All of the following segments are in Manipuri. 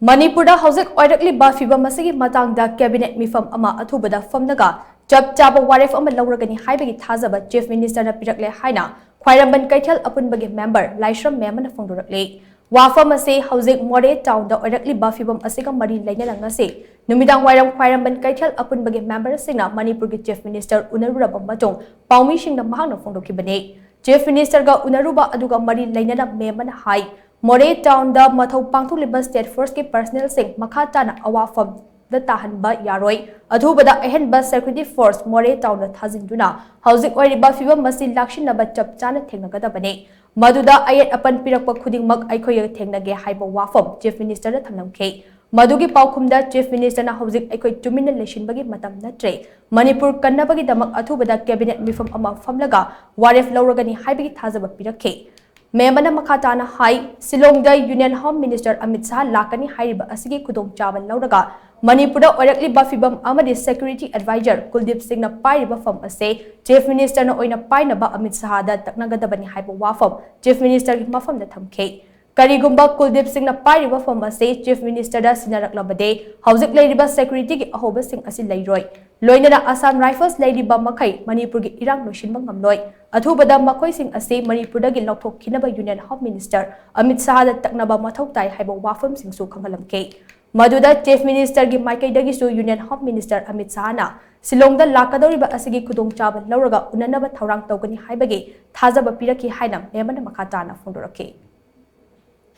Manipur housik oirakliba phivam asigi matangda cabinet meepham ama athubada phamlaga chaba warep ama louragani haibagi thajaba chief minister na pirakle haina Khwairamband Keithel Apunba Member Laishram Mema phongdorakli wafam ase housik more town da oirakliba phivam asiga mari laina ngase numidang wairam Khwairamband Keithel Apunba member singna Manipur chief minister unaruraba matong paumi singna mahangna phongdokibane chief minister ga unaruba aduga mari laina mema na hai More town the Mathau Pangtu Liba State Force ke personnel sing Makhatana awafam the Tahanba Yaroi, Athubada Ahenba Security Force More town the Thazinduna, housing or riba phivam Masin Lakshin Naba Chap Chana Tenagada Bane, Maduda Ayat upon Pirakpa Kuding Mag Aikoya Tenage Haiba Wafam, Chief Minister the Tanam K. Madugi Paukumda Chief Minister na housing Aikoy Tumina Leshin Bagi Matam Natre, Manipur Kanabagi Damak Athubada Cabinet Meepham ama phamlaga, warep louragani haibagi thajaba pirakle. Member Makhatana Hai, Silongda Union Home Minister Amit Shah Lakani Hairiba Asigi Kudong Chaba Louraga, Manipur oirakliba phivam amadi Security Advisor Kuldip Singh na pairiba fam ase, Chief Minister na oina painaba Amit Shah da taknagadabani haiba wafam, Chief Minister mafam da thamke. Karigumba Kuldip Singh na pairiba fam ase, Chief Minister da sinaraklabade, housik lairiba security ki ahoba sing asin lairoi. Loina na Assam Rifles lairiba makai Manipur ki irang noshin mangamloi. Athubada makoi sing ase Manipur da gil lokthok kinaba Union Home Minister Amit Shah da taknaba mathok tai haiba wafam sing su khanghalamke. Maduda Chief Minister gi maikai dagi su Union Home Minister Amit Shah na Silongda lakadoriba asigi kudong chaba lauraga unanaba thaurang tawgani haibagi thajaba piraki haina memana makhatana phongdorakli.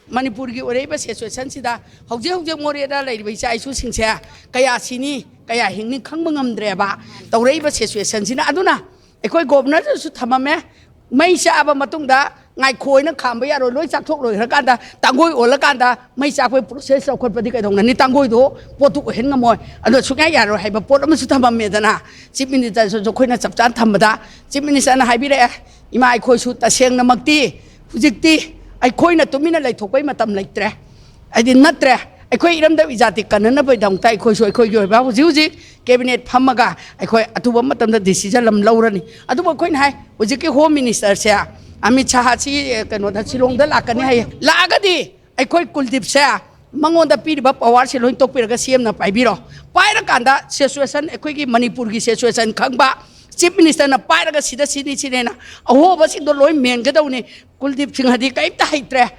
Manipur ki oreba situation sida houjik more da leiba icha isu singse kaya sini kaya hingni khangba ngamdreba tawreiba situation sina aduna ekoi governor su thamame mai aba matungda ngai khoina khamba yaro loi chakthok loi hakanda tangoi olakanda mai chakoi process khotpadi kai dongna ni tangoi do potu hen ngamoi ado sukai yaro haiba pot am su thamame dana chief minister su khoina chapchan thambada chief minister na haibire ima ai khoi su taseng namakti hujikti ai khoi na tumina lai thokai matam laitre ai din natre ai khoi iram da ijati kanana bai dong tai khoi soi khoi yoi ba huji cabinet phamaga ai khoi atuba matam da decision lam laurani atuba khoi hai huji ki home minister se Amit Shah si kano da Silong da lakani hai lagadi ai khoi Kuldip se mangon da piriba power se loin tok piraga CM na paibiro paira kanda situation ai khoi ki Manipur ki situation khangba Chief Minister na pairaga sida sini sinena ahoba sing do loi men ga dawni Kuldip Singh hadi kai ta haitre